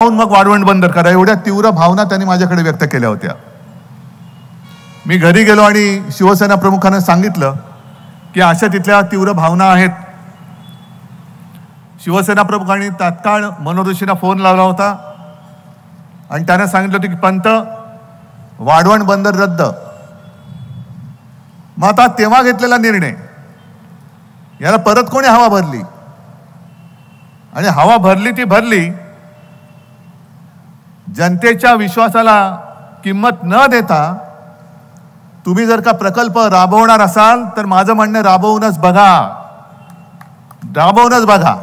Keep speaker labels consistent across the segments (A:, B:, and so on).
A: मग वाढवण बंदर करा, एवढ्या तीव्र भावना त्यांनी माझ्याकडे व्यक्त केल्या होत्या. मी घरी गेलो आणि शिवसेना प्रमुखांना सांगितलं की अशा तिथल्या तीव्र भावना आहेत. शिवसेना प्रमुखांनी तात्काळ मनोहर जोशींना फोन लावला होता आणि त्यांना सांगितलं होतं की पंत, वाढवण बंदर रद्द. मग आता तेव्हा घेतलेला निर्णय याला परत कोणी हवा भरली आणि हवा भरली ती भरली. जनतेच्या विश्वासाला किंमत न देता तुम्ही जर का प्रकल्प राबवणार असाल तर माझं म्हणणं राबवूनच बघा, राबवूनच बघा.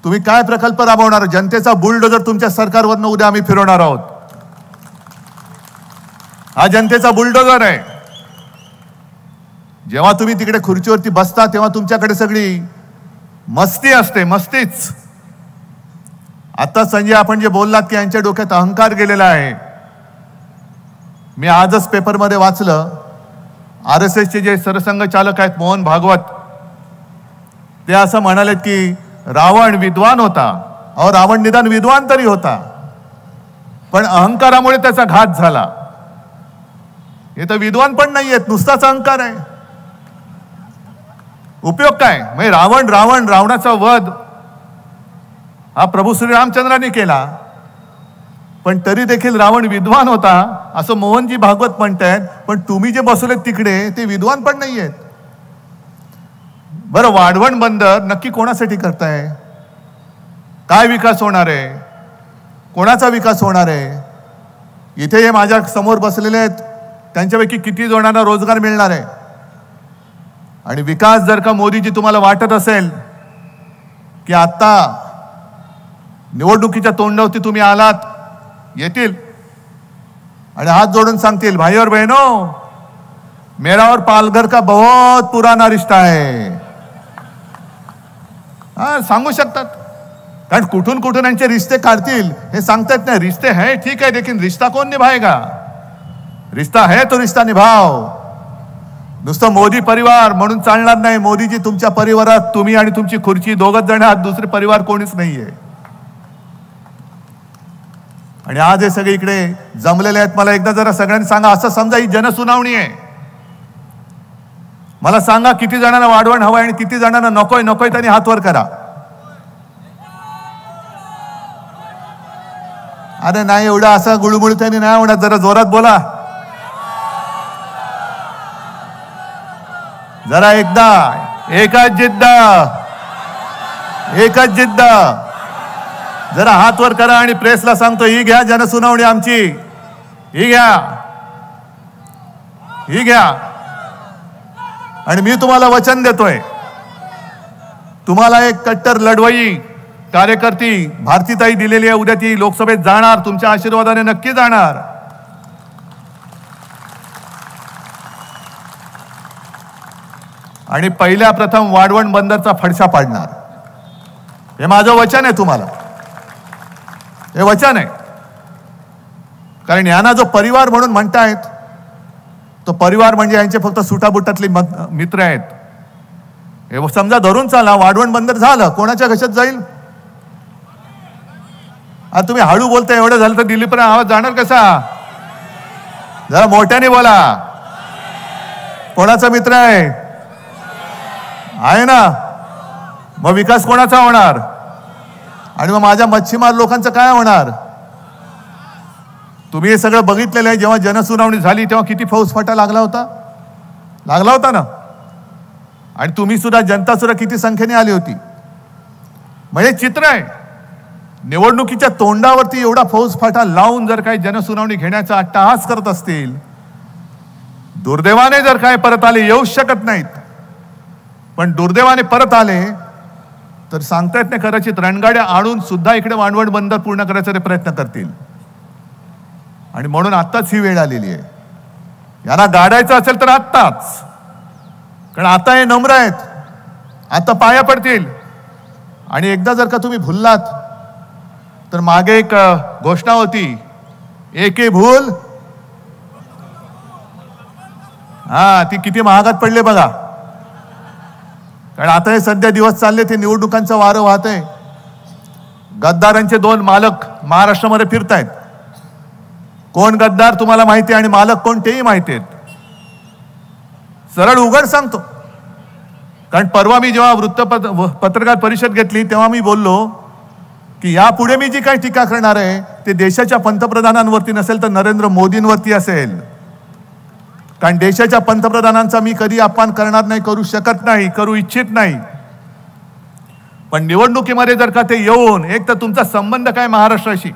A: तुम्ही काय प्रकल्प राबवणार? जनतेचा बुलडोजर तुमच्या सरकारवरनं उद्या आम्ही फिरवणार आहोत. हा जनतेचा बुलडोजर आहे. जेव्हा तुम्ही तिकडे खुर्चीवरती बसता तेव्हा तुमच्याकडे सगळी मस्ती असते, मस्तीच. आता संजय आपण जे बोललात की यांच्या डोक्यात अहंकार गेलेला आहे. मी आजच पेपरमध्ये वाचलं, RSSचे जे सरसंघचालक आहेत मोहन भागवत, ते असं म्हणाले की रावण विद्वान होता. अहो, रावण निदान विद्वान तरी होता, पण अहंकारामुळे त्याचा घात झाला. हे तर विद्वान पण नाही आहेत, नुसताच अहंकार आहे. उपयोग काय? म्हणजे रावणाचा वध हा प्रभू श्रीरामचंद्रांनी केला, पण तरी देखील रावण विद्वान होता असं मोहनजी भागवत म्हणतायत. पण तुम्ही जे बसवले तिकडे ते विद्वान पण नाही आहेत. बरं, वाढवण बंदर नक्की कोणासाठी करताय? काय विकास होणार आहे? कोणाचा विकास होणार आहे? इथे हे माझ्या समोर बसलेले आहेत, त्यांच्यापैकी किती जणांना रोजगार मिळणार आहे? आणि विकास जर का मोदीजी तुम्हाला वाटत असेल की आता निवडणुकीच्या तोंडावरती तुम्ही आलात, येतील आणि हात जोडून सांगतील भाई और बहनों, मेरा और पालघर का बहुत पुराना रिश्ता है. हा, सांगू शकतात. कारण कुठून कुठून यांचे रिश्ते काढतील हे सांगता येत नाही. रिश्ते है ठीक है, लेकिन रिश्ता कौन निभाएगा? रिश्ता है तो रिश्ता निभाव. नुसतं मोदी परिवार म्हणून चालणार नाही. मोदीजी तुमच्या परिवारात तुम्ही आणि तुमची खुर्ची दोघच जण आहात, दुसरे परिवार कोणीच नाहीये. आणि आज हे सगळे इकडे जमलेले आहेत. मला एकदा जरा सगळ्यांनी सांगा, असं समजा ही जनसुनावणी आहे. मला सांगा किती जणांना वाढवण हवंय आणि किती जणांना नकोय. नकोय त्यांनी हात वर करा. अरे नाही, एवढं असं गुळगुळ त्यांनी नाही होणार. जरा जोरात बोला, जरा एकदा. एकच जिद्द, एकच जिद्द. जरा हात वर करा आणि प्रेसला सांगतो, ही घ्या जनसुनावणी आमची, ही घ्या, ही घ्या. आणि मी तुम्हाला वचन देतोय, तुम्हाला एक कट्टर लढवई कार्यकर्ती भारतीताई दिलेली आहे. उद्या ती लोकसभेत जाणार, तुमच्या आशीर्वादाने नक्की जाणार. आणि पहिल्या प्रथम वाढवण बंदरचा फडशा पाडणार. हे माझं वचन आहे तुम्हाला, हे वचन आहे. कारण यांना जो परिवार म्हणून म्हणतायत, तो परिवार म्हणजे यांचे फक्त सुटाबुटातले मित्र आहेत. हे समजा धरून चाला, वाढवण बंदर झालं, कोणाच्या घशात जाईल? आता तुम्ही हळू बोलता, एवढं झालं तर दिल्लीपर्यंत आवाज जाणार कसा? जरा मोठ्याने बोला. कोणाचा मित्र आहे ना? मग विकास कोणाचा होणार? आणि मग माझ्या मच्छीमार लोकांचं काय होणार? तुम्ही हे सगळं बघितलेलं आहे. जेव्हा जनसुनावणी झाली तेव्हा किती फौजफाटा लागला होता, लागला होता ना? आणि तुम्ही सुद्धा, जनता सुद्धा किती संख्येने आली होती. म्हणजे चित्र आहे. निवडणुकीच्या तोंडावरती एवढा फौजफाटा लावून जर काही जनसुनावणी घेण्याचा अट्टहास करत असतील, दुर्दैवाने जर काय परत आले, येऊच शकत नाहीत, पण दुर्दैवाने परत आले तर सांगता येत नाही, कदाचित रणगाड्या आणून सुद्धा इकडे वाढवण बंदर पूर्ण करायचा ते प्रयत्न करतील. आणि म्हणून आत्ताच ही वेळ आलेली आहे. यांना गाडायचं असेल तर आत्ताच. कारण आता हे नम्र आहेत, आता पाया पडतील. आणि एकदा जर का तुम्ही भुललात तर मागे एक घोषणा होती, एके भूल. हा, ती किती महागात पडले बघा. कारण आता हे सध्या दिवस चालले, ते निवडणुकांचं वारं वाहतंय. गद्दारांचे 2 मालक महाराष्ट्रामध्ये फिरतायत. कोण गद्दार तुम्हाला माहिती आहे आणि मालक कोण तेही माहिती आहेत. सरळ उघड सांगतो. कारण परवा मी जेव्हा पत्रकार परिषद घेतली तेव्हा मी बोललो की यापुढे मी जी काही टीका करणार आहे ते देशाच्या पंतप्रधानांवरती नसेल तर नरेंद्र मोदींवरती असेल. कारण देशाच्या पंतप्रधानांचा मी कधी अपमान करणार नाही, करू शकत नाही, करू इच्छित नाही. पण निवडणुकीमध्ये जर का ते येऊन एक तर तुमचा संबंध काय महाराष्ट्राशी,